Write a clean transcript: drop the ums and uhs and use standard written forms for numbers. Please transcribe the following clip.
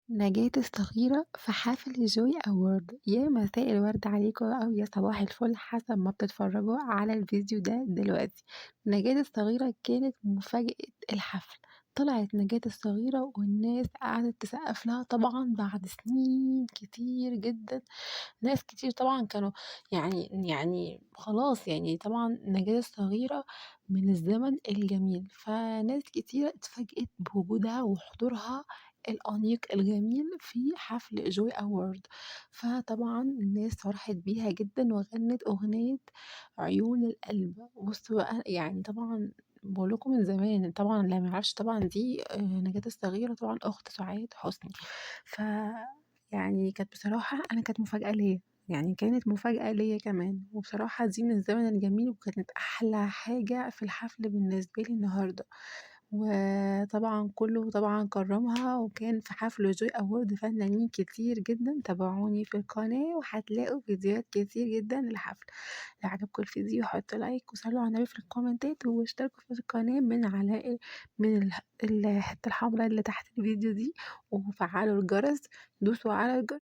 نجاة الصغيرة في حفل جوي أوورد. يا مساء الورد عليكم أو يا صباح الفل حسب ما بتتفرجوا على الفيديو ده دلوقتي. نجاة الصغيرة كانت مفاجأة الحفل. طلعت نجاة الصغيرة والناس قعدت تسقف لها طبعا بعد سنين كتير جدا. ناس كتير طبعا كانوا يعني خلاص، يعني طبعا نجاة الصغيرة من الزمن الجميل، فناس كتير اتفاجئت بوجودها وحضورها الأنيق الجميل في حفل جوي أورد. فطبعا الناس فرحت بيها جدا وغنت أغنية عيون القلب. بصوا بقى، يعني طبعا بقول لكم من زمان، طبعا اللي ما يعرفش طبعا دي نجاة الصغيرة، طبعا أخت سعاد حسني. ف يعني كانت بصراحة أنا كانت مفاجأة ليا، يعني كانت مفاجأة ليا كمان، وبصراحة دي من الزمن الجميل وكانت أحلى حاجة في الحفل بالنسبة لي النهاردة. وطبعا كله طبعا كرمها، وكان في حفل جوي أورد فنانين كتير جدا. تابعوني في القناة وهتلاقوا فيديوهات كتير جدا للحفل. لو عجبكم الفيديو حطوا لايك وصلوا على النبي في الكومنتات واشتركوا في القناة من على الحتة الحمراء اللي تحت الفيديو دي، وفعلوا الجرس، دوسوا على الجرس